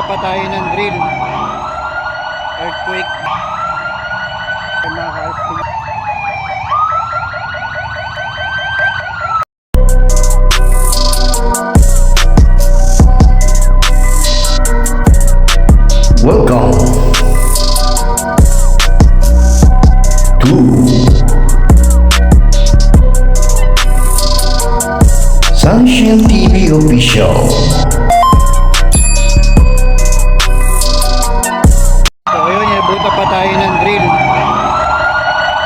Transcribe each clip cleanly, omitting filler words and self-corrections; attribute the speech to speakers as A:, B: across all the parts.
A: pa tayo ng drill. Earthquake. Mga ka-RSP.
B: Welcome to Sunshine TV Official.
A: So ayun, inabuta pa tayo ng drill.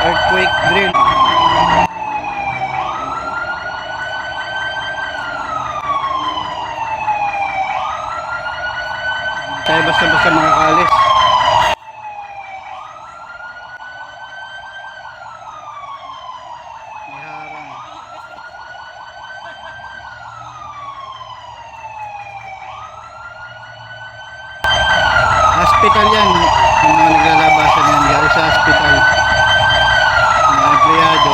A: Earthquake drill. Hindi tayo basta-basta makakalis. May harang. Hospital yan. Yung mga naglalabasan yan. Galing sa hospital. Mga empleyado.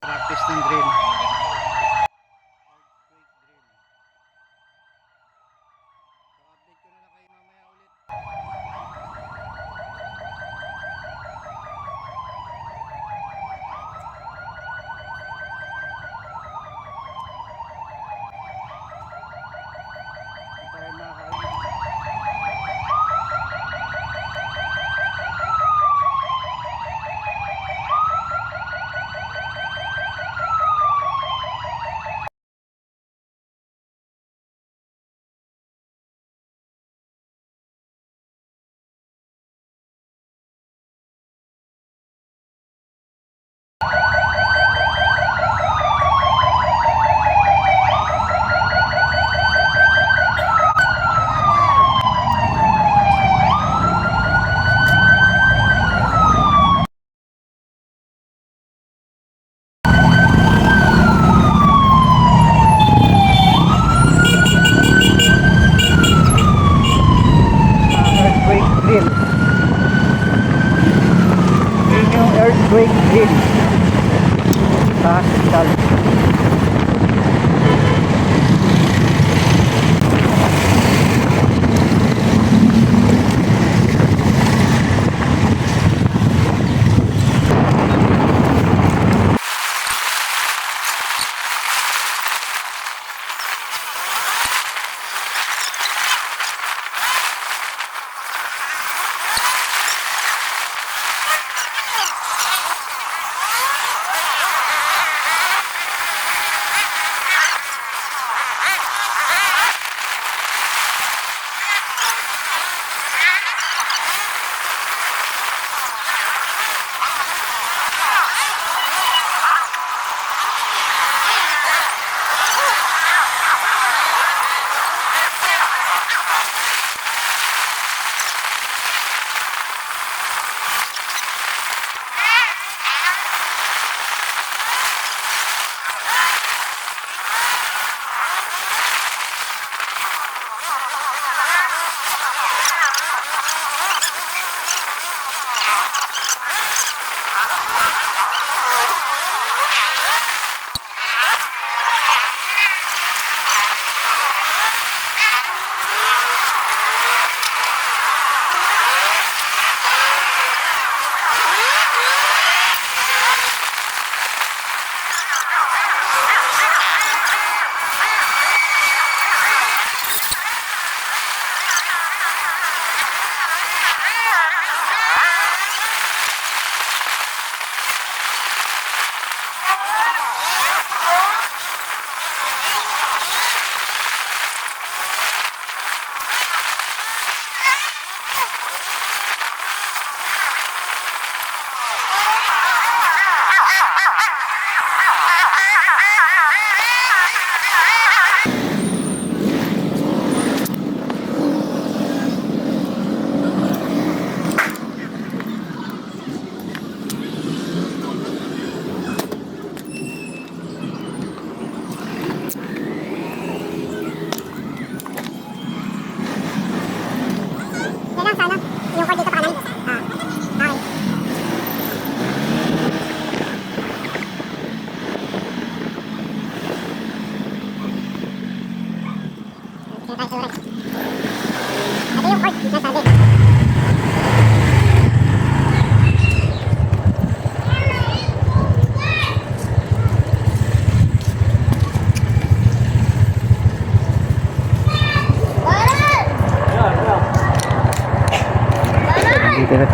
A: Practice ng drill. Update ko na lang kayo mamaya ulit. Tayo makakalit. Earthquake drill. Yun yung earthquake drill sa hospital.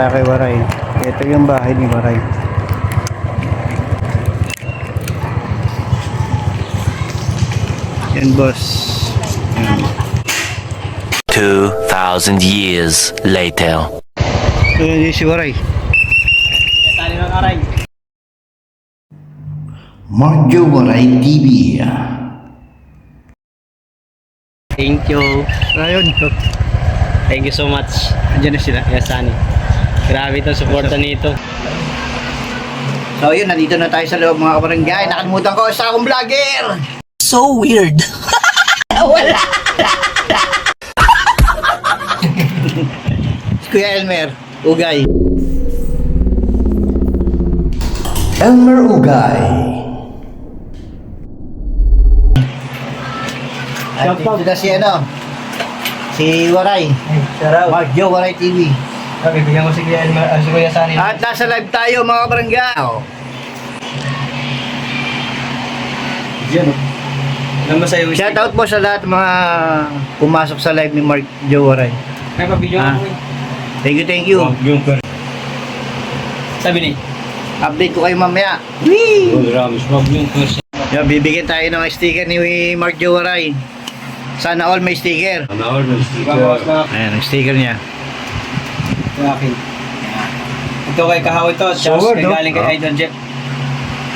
A: tayo kay Waray. Ito yung bahay ni Waray. Yan boss. Yan.
C: 2,000 years later.
A: So yan yung si Waray.
D: Tali ng aray.
B: Marjo Waray TV.
D: Thank you.
A: Ayun.
D: Thank you so much.
A: Andiyan na sila.
D: Yes, Sunny. Grabe itong suporta nito.
A: So yun, nandito na tayo sa loob mga kabarangay. Nakalimutan ko, isa akong vlogger.
C: So weird.
A: Kuya Elmer, Ugay.
B: Elmer Ugay.
A: At dito na si ano, si Waray. Marjo Waray TV.
D: Bibigyan ko si Kuya Elmer, si Kuya Sunny.
A: At nasa live tayo mga kabarangay.
D: Yan o. Alam mo sa'yo,
A: Shoutout po sa lahat ng mga pumasok sa live ni Marjo Waray.
D: May pabidyo
A: Ah.
D: ako eh.
A: Thank you.
D: Sabi ni,
A: Update ko kayo mamaya. Whee!
D: Ramos, wag yung first.
A: Yan, bibigyan tayo ng sticker ni Marjo Waray. Sana all may sticker. Ayan, ang sticker niya.
D: Yung akin. Ito kay Kahaw ito, Charles,
A: Shower,
D: kay
A: no?
D: galing kay Idol Jeff.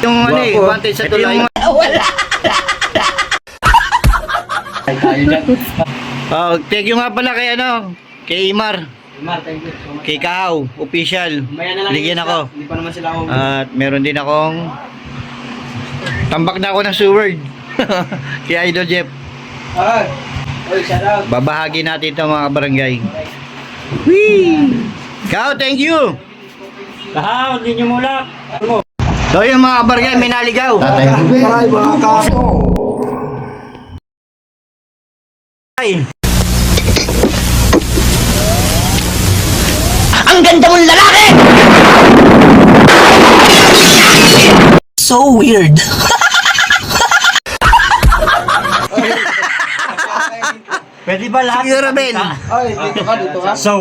A: Yung ano eh, wanted sa tulay.
D: Ay, tayo dyan.
A: Oh, thank you nga pala kay ano, kay Imar,
D: Mar, thank you so much.
A: kay Kahaw, official.
D: Mamaya na lang
A: Ligyan
D: yung
A: ako.
D: Hindi pa naman sila ako.
A: At meron din akong tambak na ako ng sword. Kay Idol Jeff.
D: Ah, oy, shout out.
A: Babahagi natin ito mga barangay. Whee! Kahaw, thank you.
D: Kahaw, hindi nyo mulak.
A: So yung mga barangay, may naligaw.
B: Tatay Ugay.
A: Ay,
C: Ang ganda mong lalaki! So weird.
D: Pwede ba lahat?
A: siguro Ben.
D: Ay, dito ka.
A: So,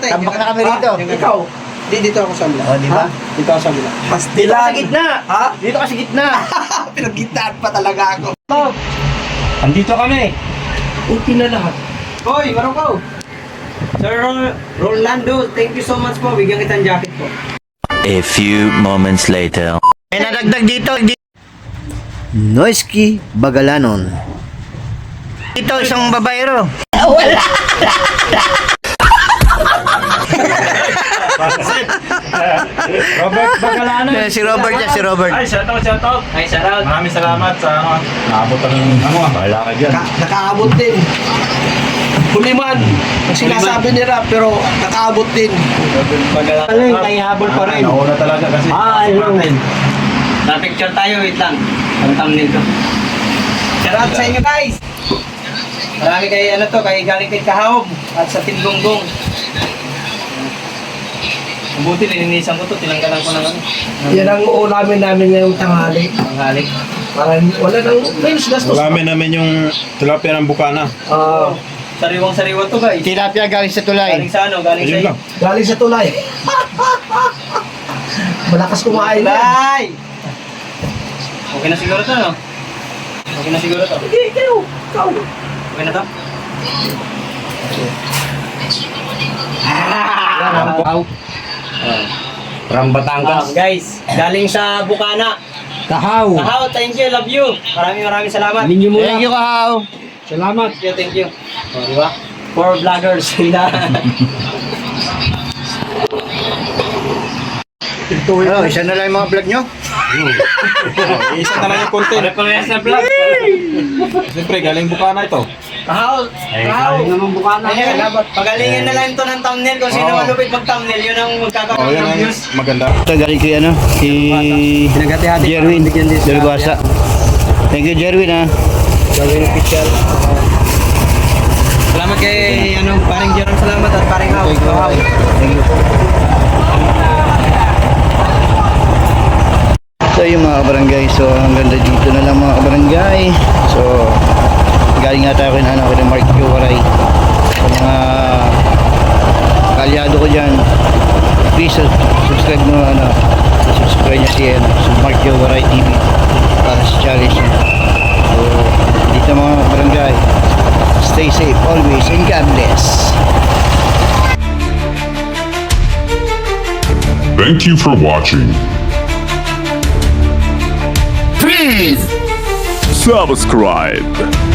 A: tambak na kami rito.
D: Ikaw. Dito ako sa mula.
A: O, di ba?
D: Dito ako sa mula.
A: Dito ka
D: Pastilan.
A: sa gitna.
D: Ha?
A: Dito ka sa gitna.
D: Pinagkitaan pa talaga ako. Andito kami. Okay na lahat. Hoy, Marukaw. Sir Rolando, thank you so much po. Bigyan kitang jacket po.
C: A few moments later.
A: May nadagdag dito.
B: Noisky Bagalanon.
A: Dito isang babaero.
D: Robert Bagalano.
A: Si Robert niya, si Robert.
D: Ay, shout out. Ay, shout out.
E: Maraming salamat sa naabot ang bahala ka dyan.
F: Nakaabot din. Huliman, ang sinasabi nila, pero nakaabot din.
D: Bagalano.
A: Alay, kay habol pa rin.
E: Nauna talaga kasi.
A: Ayun.
D: Na-picture tayo, wait lang. Ang thumbnail ko. Shout out sa inyo guys. Marami kay ano to, kay galing kay Kahawog at sa Tinggongong. Mabuti, lininisan ko to, tinanggalan ko ng ano.
F: Yan ang ulamin namin ngayong tanghali.
D: Ang halik.
F: Para wala nang menos gastos.
E: Ulamin namin yung tilapia ng bukana.
D: Sariwang-sariwa to guys.
A: Tilapia galing sa tulay.
D: Galing sa ano, galing sa
E: Ayun lang.
F: Galing sa tulay. Malakas kumain na.
D: Tulay! Okay na siguro to, no? Okay na siguro to.
F: Hindi, kayo. Ikaw.
D: Okay na to?
E: From Batangas.
D: Guys, galing sa Bukana.
F: Kahaw.
D: Kahaw, thank you, love you. Maraming salamat.
F: Ninyo muna.
A: Thank you, Kahaw.
F: Salamat.
D: Thank you. Oh, di ba? For vloggers.
A: Ano, isa na lang yung mga vlog nyo.
E: Isa na lang yung content.
D: Request na vlog.
E: Siyempre, galing bukana ito.
D: Kahaw. Kahaw. Ayun, pagalingan na lang ito ng thumbnail. Kung sino malupit mag-thumbnail, yun ang
E: Oh,
D: magkakaroon
E: yan
D: ng
E: ang
D: views.
E: maganda.
A: Ito galing kay ano, si
D: Pinagati-hati.
A: Jerwin Dalbasa. Thank you, Jerwin, ha.
D: Gawin official. Salamat kay paring Jerome, salamat at paring Haw.
A: Thank you. So yung mga kabarangay, so ang ganda dito na lang mga kabarangay. So galing nga tayo kay Marjo Waray sa mga kalyado saludo ko dyan. Please subscribe mo subscribe niya si Mark Joe Waray TV para sa challenge niya. So dito mga barangay, stay safe always and God bless.
G: Thank you for watching.
H: Please subscribe.